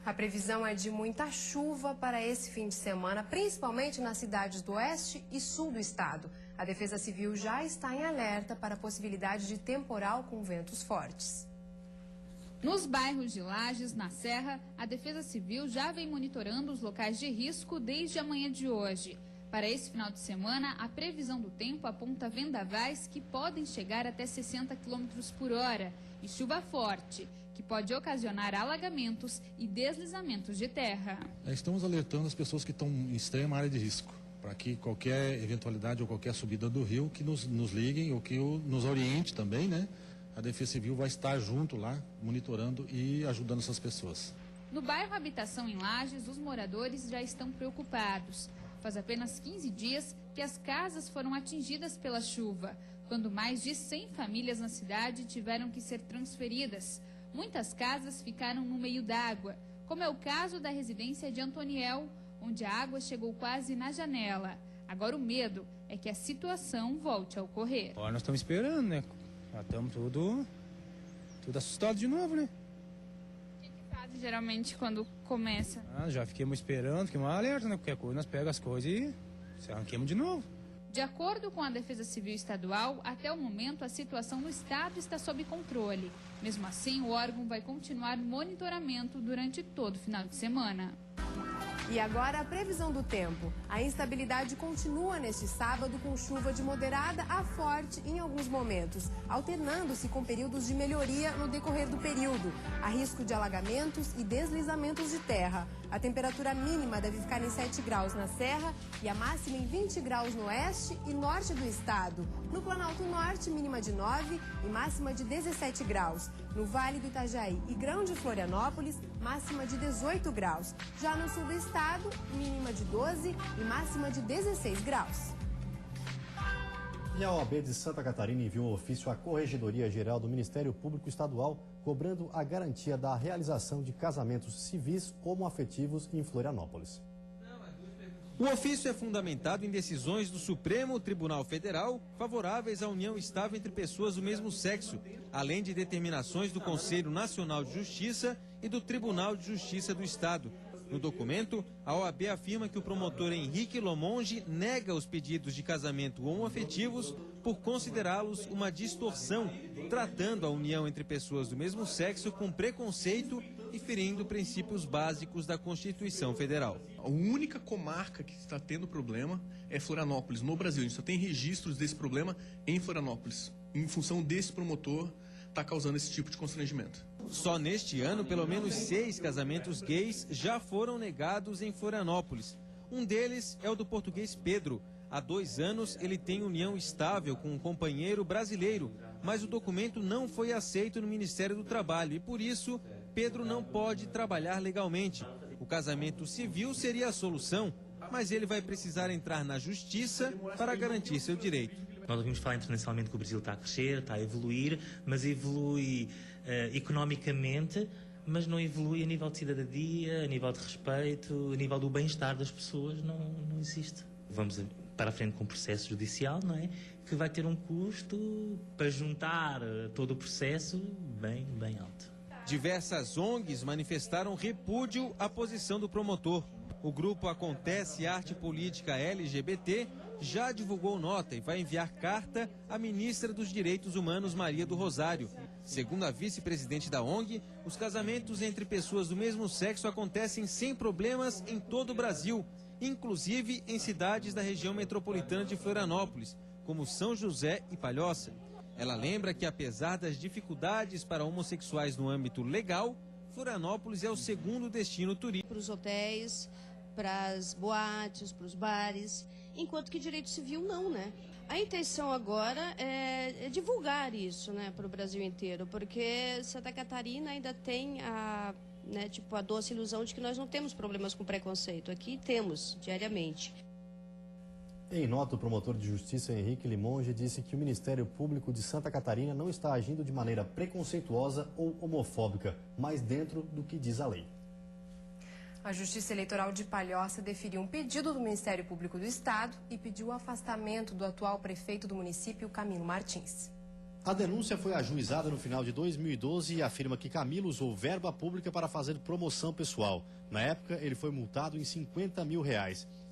A previsão é de muita chuva para esse fim de semana, principalmente nas cidades do oeste e sul do estado. A Defesa Civil já está em alerta para a possibilidade de temporal com ventos fortes. Nos bairros de Lages, na Serra, a Defesa Civil já vem monitorando os locais de risco desde a manhã de hoje. Para esse final de semana, a previsão do tempo aponta vendavais que podem chegar até 60 km por hora e chuva forte, que pode ocasionar alagamentos e deslizamentos de terra. Estamos alertando as pessoas que estão em extrema área de risco, para que qualquer eventualidade ou qualquer subida do rio, que nos liguem ou que nos oriente também, né? A Defesa Civil vai estar junto lá, monitorando e ajudando essas pessoas. No bairro Habitação em Lages, os moradores já estão preocupados. Faz apenas 15 dias que as casas foram atingidas pela chuva, quando mais de 100 famílias na cidade tiveram que ser transferidas. Muitas casas ficaram no meio d'água, como é o caso da residência de Antoniel, onde a água chegou quase na janela. Agora o medo é que a situação volte a ocorrer. Agora nós estamos esperando, né? Já estamos tudo assustado de novo, né? O que fazem geralmente quando começa? Já fiquemos esperando, fiquemos alerta, né? Qualquer coisa nós pegamos as coisas e se arranquemos de novo. De acordo com a Defesa Civil Estadual, até o momento a situação no estado está sob controle. Mesmo assim, o órgão vai continuar o monitoramento durante todo o final de semana. E agora a previsão do tempo. A instabilidade continua neste sábado com chuva de moderada a forte em alguns momentos, alternando-se com períodos de melhoria no decorrer do período. Há risco de alagamentos e deslizamentos de terra. A temperatura mínima deve ficar em 7 graus na Serra e a máxima em 20 graus no oeste e norte do estado. No Planalto Norte, mínima de 9 e máxima de 17 graus. No Vale do Itajaí e Grão de Florianópolis, máxima de 18 graus. Já no sul do estado, mínima de 12 e máxima de 16 graus. E a OAB de Santa Catarina enviou um ofício à Corregedoria Geral do Ministério Público Estadual, cobrando a garantia da realização de casamentos civis homoafetivos em Florianópolis. O ofício é fundamentado em decisões do Supremo Tribunal Federal favoráveis à união estável entre pessoas do mesmo sexo, além de determinações do Conselho Nacional de Justiça e do Tribunal de Justiça do Estado. No documento, a OAB afirma que o promotor Henrique Lomonge nega os pedidos de casamento homoafetivos por considerá-los uma distorção, tratando a união entre pessoas do mesmo sexo com preconceito e ferindo princípios básicos da Constituição Federal. A única comarca que está tendo problema é Florianópolis, no Brasil. A gente só tem registros desse problema em Florianópolis. Em função desse promotor, está causando esse tipo de constrangimento. Só neste ano, pelo menos 6 casamentos gays já foram negados em Florianópolis. Um deles é o do português Pedro. Há 2 anos, ele tem união estável com um companheiro brasileiro, mas o documento não foi aceito no Ministério do Trabalho e, por isso, Pedro não pode trabalhar legalmente. O casamento civil seria a solução, mas ele vai precisar entrar na justiça para garantir seu direito. Nós ouvimos falar internacionalmente que o Brasil está a crescer, está a evoluir, mas evolui economicamente, mas não evolui a nível de cidadania, a nível de respeito, a nível do bem-estar das pessoas, não existe. Vamos para a frente com o processo judicial, não é? Que vai ter um custo para juntar todo o processo bem alto. Diversas ONGs manifestaram repúdio à posição do promotor. O grupo Acontece Arte Política LGBT já divulgou nota e vai enviar carta à ministra dos Direitos Humanos, Maria do Rosário. Segundo a vice-presidente da ONG, os casamentos entre pessoas do mesmo sexo acontecem sem problemas em todo o Brasil, inclusive em cidades da região metropolitana de Florianópolis, como São José e Palhoça. Ela lembra que, apesar das dificuldades para homossexuais no âmbito legal, Florianópolis é o segundo destino turístico. Para os hotéis, para as boates, para os bares, enquanto que direito civil não, né? A intenção agora é divulgar isso, né, para o Brasil inteiro, porque Santa Catarina ainda tem a doce ilusão de que nós não temos problemas com preconceito. Aqui temos, diariamente. Em nota, o promotor de justiça Henrique Limonge disse que o Ministério Público de Santa Catarina não está agindo de maneira preconceituosa ou homofóbica, mas dentro do que diz a lei. A Justiça Eleitoral de Palhoça deferiu um pedido do Ministério Público do Estado e pediu o afastamento do atual prefeito do município, Camilo Martins. A denúncia foi ajuizada no final de 2012 e afirma que Camilo usou verba pública para fazer promoção pessoal. Na época, ele foi multado em R$50 mil.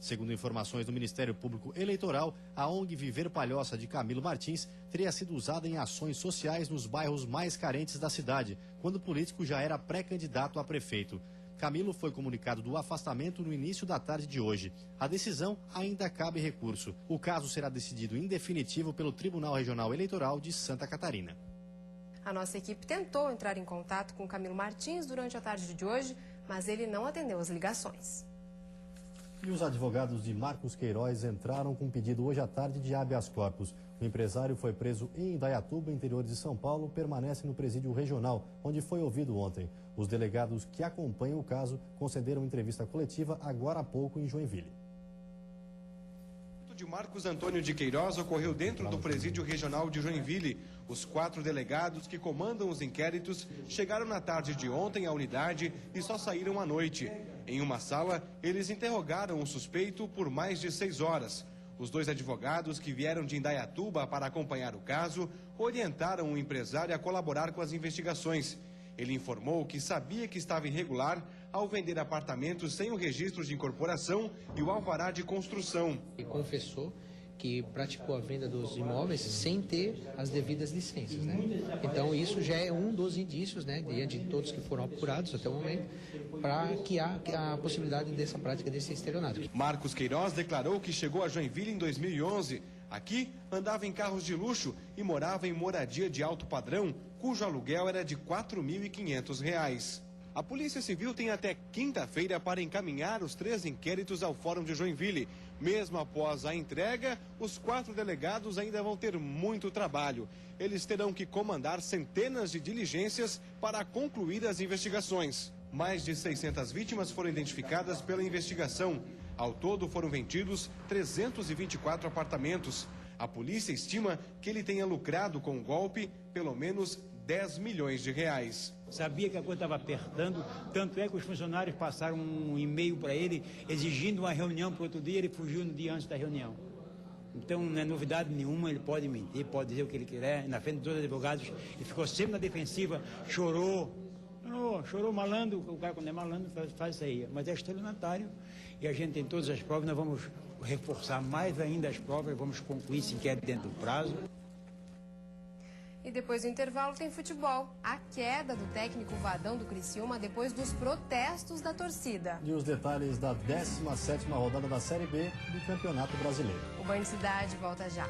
Segundo informações do Ministério Público Eleitoral, a ONG Viver Palhoça de Camilo Martins teria sido usada em ações sociais nos bairros mais carentes da cidade, quando o político já era pré-candidato a prefeito. Camilo foi comunicado do afastamento no início da tarde de hoje. A decisão ainda cabe recurso. O caso será decidido em definitivo pelo Tribunal Regional Eleitoral de Santa Catarina. A nossa equipe tentou entrar em contato com Camilo Martins durante a tarde de hoje, mas ele não atendeu as ligações. E os advogados de Marcos Queiroz entraram com um pedido hoje à tarde de habeas corpus. O empresário foi preso em Indaiatuba, interior de São Paulo, permanece no presídio regional, onde foi ouvido ontem. Os delegados que acompanham o caso concederam entrevista coletiva agora há pouco em Joinville. O de Marcos Antônio de Queiroz ocorreu dentro do presídio regional de Joinville. Os 4 delegados que comandam os inquéritos chegaram na tarde de ontem à unidade e só saíram à noite. Em uma sala, eles interrogaram o suspeito por mais de 6 horas. Os 2 advogados que vieram de Indaiatuba para acompanhar o caso orientaram o empresário a colaborar com as investigações. Ele informou que sabia que estava irregular ao vender apartamentos sem o registro de incorporação e o alvará de construção. E confessou que praticou a venda dos imóveis sem ter as devidas licenças, né? Então isso já é um dos indícios, né, diante de todos que foram apurados até o momento, para que há a possibilidade dessa prática desse estelionato. Marcos Queiroz declarou que chegou a Joinville em 2011. Aqui andava em carros de luxo e morava em moradia de alto padrão, cujo aluguel era de R$ 4.500. A Polícia Civil tem até quinta-feira para encaminhar os 3 inquéritos ao Fórum de Joinville. Mesmo após a entrega, os 4 delegados ainda vão ter muito trabalho. Eles terão que comandar centenas de diligências para concluir as investigações. Mais de 600 vítimas foram identificadas pela investigação. Ao todo foram vendidos 324 apartamentos. A polícia estima que ele tenha lucrado com o golpe pelo menos R$10 milhões. Sabia que a coisa estava apertando, tanto é que os funcionários passaram um e-mail para ele exigindo uma reunião para outro dia, ele fugiu no dia antes da reunião. Então não é novidade nenhuma, ele pode mentir, pode dizer o que ele quiser, na frente de todos os advogados, ele ficou sempre na defensiva, chorou malandro, o cara quando é malandro faz isso aí, mas é estelionatário e a gente tem todas as provas, nós vamos reforçar mais ainda as provas, vamos concluir esse inquérito dentro do prazo. E depois do intervalo tem futebol. A queda do técnico Vadão do Criciúma depois dos protestos da torcida. E os detalhes da 17ª rodada da Série B do Campeonato Brasileiro. O Banho de Cidade volta já.